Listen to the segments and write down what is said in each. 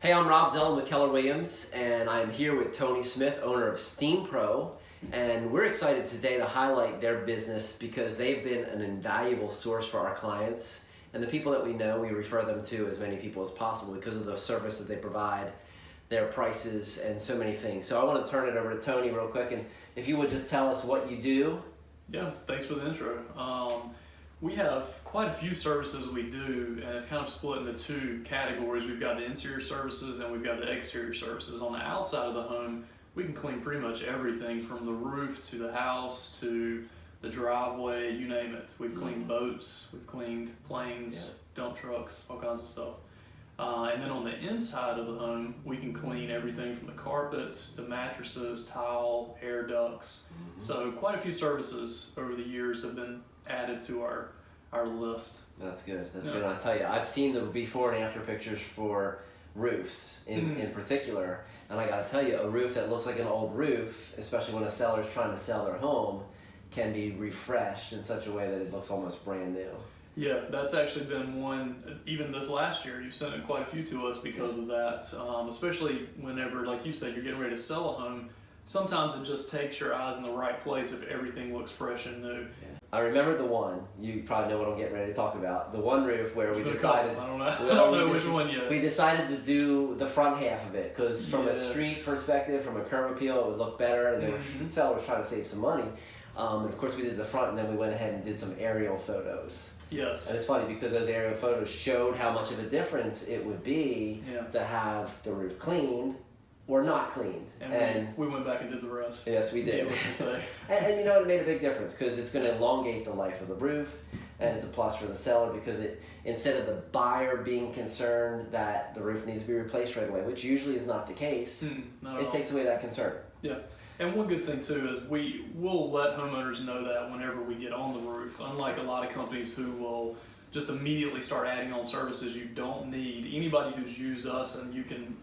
Hey, I'm Rob Zelem with Keller Williams, and I'm here with Tony Smith, owner of SteamPro, and we're excited today to highlight their business because they've been an invaluable source for our clients, and the people that we know, we refer them to as many people as possible because of the service that they provide, their prices, and so many things. So I want to turn it over to Tony real quick, and if you would just tell us what you do. Yeah, thanks for the intro. We have quite a few services we do, and it's kind of split into two categories. We've got the interior services and we've got the exterior services. On the outside of the home, we can clean pretty much everything from the roof to the house to the driveway, you name it. We've cleaned boats, we've cleaned planes, dump trucks, all kinds of stuff. And then on the inside of the home, we can clean everything from the carpets to mattresses, tile, air ducts. So quite a few services over the years have been added to our list. That's good. That's good. And I tell you, I've seen the before and after pictures for roofs in particular, and I got to tell you, a roof that looks like an old roof, especially when a seller's trying to sell their home, can be refreshed in such a way that it looks almost brand new. Yeah, that's actually been one, even this last year, you've sent in quite a few to us because of that, especially whenever, like you said, you're getting ready to sell a home. Sometimes it just takes your eyes in the right place if everything looks fresh and new. Yeah. I remember the one, you probably know what I'm getting ready to talk about, the one roof where we decided, I don't know which one yet. We decided to do the front half of it because from a street perspective, from a curb appeal, it would look better, and the seller was trying to save some money. And of course we did the front, and then we went ahead and did some aerial photos. Yes. And it's funny because those aerial photos showed how much of a difference it would be to have the roof cleaned or not cleaned. And we went back and did the rest. Yes, we did. Needless to say. and you know, it made a big difference because it's going to elongate the life of the roof, and it's a plus for the seller because it, instead of the buyer being concerned that the roof needs to be replaced right away, which usually is not the case, it takes away that concern. Yeah. And one good thing too is we'll let homeowners know that whenever we get on the roof, unlike a lot of companies who will just immediately start adding on services you don't need. Anybody who's used us, and you can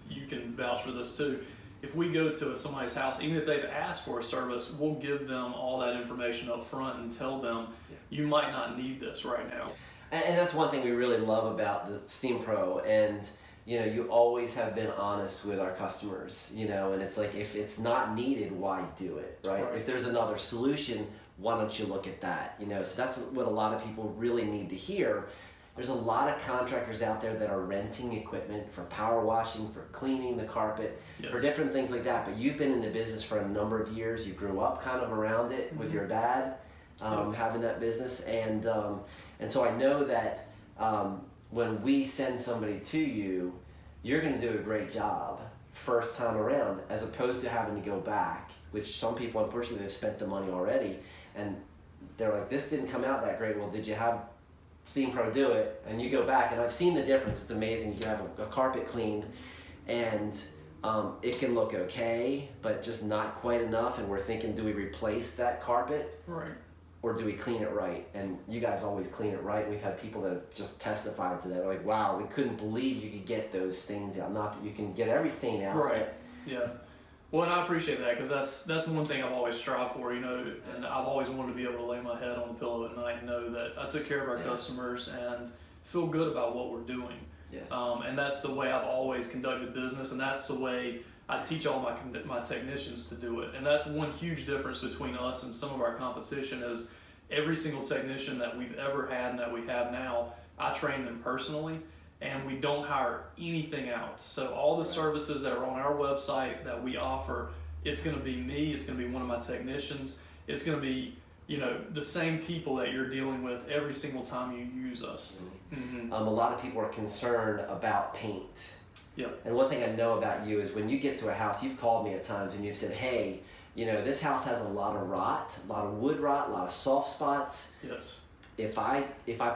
vouch for this too, if we go to somebody's house, even if they've asked for a service, we'll give them all that information up front and tell them you might not need this right now. And that's one thing we really love about the SteamPro, and you know, you always have been honest with our customers, you know, and it's like, if it's not needed, why do it, right? If there's another solution, why don't you look at that, you know? So that's what a lot of people really need to hear. There's a lot of contractors out there that are renting equipment for power washing, for cleaning the carpet, for different things like that, but you've been in the business for a number of years. You grew up kind of around it with your dad, having that business, and so I know that when we send somebody to you, you're going to do a great job first time around, as opposed to having to go back, which some people, unfortunately, they've spent the money already, and they're like, this didn't come out that great. Well, did you have SteamPro do it? And you go back, and I've seen the difference. It's amazing. You have a carpet cleaned, and it can look okay, but just not quite enough, and we're thinking, do we replace that carpet? Right. Or do we clean it right? And you guys always clean it right. We've had people that have just testified to that. Like, wow, we couldn't believe you could get those stains out. Not that you can get every stain out. Right. Yeah. Well, and I appreciate that because that's one thing I've always strived for, you know, and I've always wanted to be able to lay my head on the pillow at night and know that I took care of our customers and feel good about what we're doing. Yes. And that's the way I've always conducted business, and that's the way I teach all my technicians to do it. And that's one huge difference between us and some of our competition is every single technician that we've ever had and that we have now, I train them personally, and we don't hire anything out. So all the services that are on our website that we offer, it's going to be me, it's going to be one of my technicians, it's going to be, you know, the same people that you're dealing with every single time you use us. A lot of people are concerned about paint. Yeah. And one thing I know about you is when you get to a house, you've called me at times and you've said, hey, you know, this house has a lot of rot, a lot of wood rot, a lot of soft spots. Yes. If I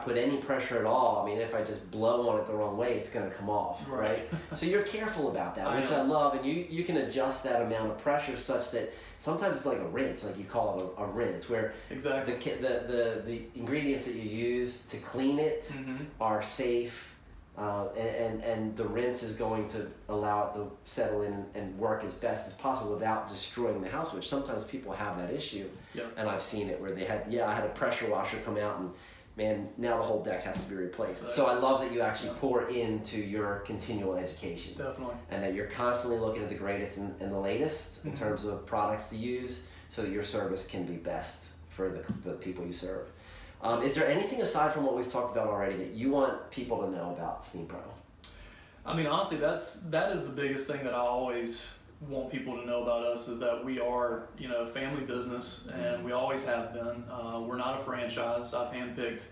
put any pressure at all, I mean, if I just blow on it the wrong way, it's going to come off, right? So you're careful about that, which I love, and you can adjust that amount of pressure such that sometimes it's like a rinse, like you call it a rinse, where the ingredients that you use to clean it are safe. And the rinse is going to allow it to settle in and work as best as possible without destroying the house, which sometimes people have that issue. Yeah. And I've seen it where they had, I had a pressure washer come out and man, now the whole deck has to be replaced. Right. So I love that you actually pour into your continual education. Definitely. And that you're constantly looking at the greatest and the latest in terms of products to use so that your service can be best for the people you serve. Is there anything aside from what we've talked about already that you want people to know about SteamPro? I mean, honestly, that is the biggest thing that I always want people to know about us, is that we are, a family business, and we always have been. We're not a franchise. I've handpicked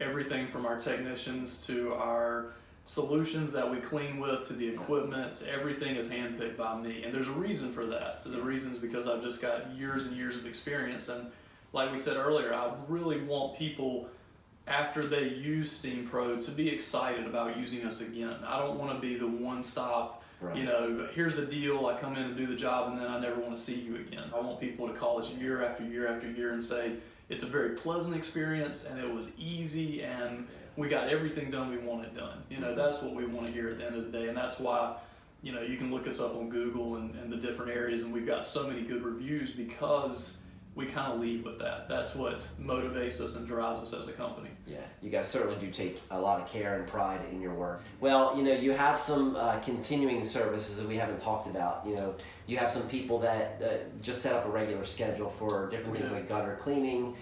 everything from our technicians to our solutions that we clean with to the equipment. Everything is handpicked by me, and there's a reason for that. So the reason is because I've just got years and years of experience, and like we said earlier, I really want people, after they use SteamPro, to be excited about using us again. I don't want to be the one-stop, here's the deal, I come in and do the job, and then I never want to see you again. I want people to call us year after year after year and say, it's a very pleasant experience, and it was easy, and we got everything done we wanted done. That's what we want to hear at the end of the day, and that's why, you can look us up on Google and the different areas, and we've got so many good reviews because we kind of lead with that. That's what motivates us and drives us as a company. Yeah, you guys certainly do take a lot of care and pride in your work. Well, you have some continuing services that we haven't talked about. You have some people that just set up a regular schedule for different things like gutter cleaning,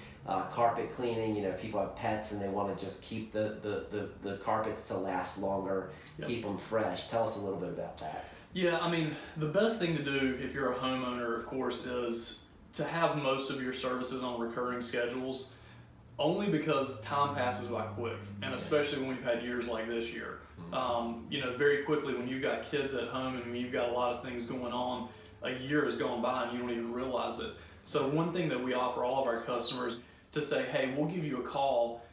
carpet cleaning. If people have pets and they want to just keep the carpets to last longer, keep them fresh. Tell us a little bit about that. Yeah, I mean, the best thing to do if you're a homeowner, of course, is to have most of your services on recurring schedules, only because time passes by quick, and especially when we've had years like this year. Very quickly when you've got kids at home and when you've got a lot of things going on, a year has gone by and you don't even realize it. So one thing that we offer all of our customers to say, hey, we'll give you a call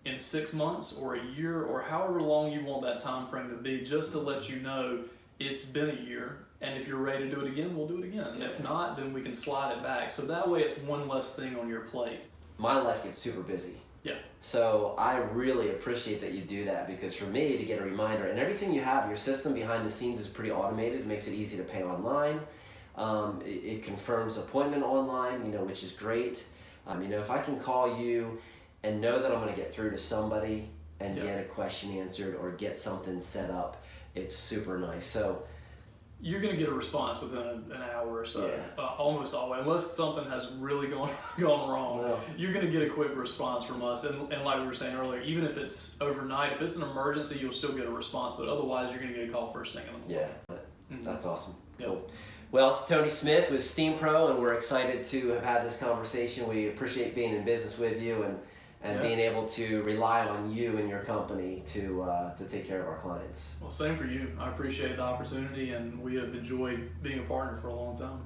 in 6 months or a year or however long you want that time frame to be, just to let you know it's been a year. And if you're ready to do it again, we'll do it again. If not, then we can slide it back. So that way it's one less thing on your plate. My life gets super busy. Yeah. So I really appreciate that you do that, because for me to get a reminder, and everything you have, your system behind the scenes is pretty automated. It makes it easy to pay online. It confirms appointment online, which is great. If I can call you and know that I'm going to get through to somebody and get a question answered or get something set up, it's super nice. So you're going to get a response within an hour or so, almost always, unless something has really gone wrong. No. You're going to get a quick response from us, and like we were saying earlier, even if it's overnight, if it's an emergency, you'll still get a response, but otherwise you're going to get a call first thing in the morning. Yeah, that's awesome. Yep. Cool. Well, it's Tony Smith with SteamPro, and we're excited to have had this conversation. We appreciate being in business with you and being able to rely on you and your company to take care of our clients. Well, same for you. I appreciate the opportunity, and we have enjoyed being a partner for a long time.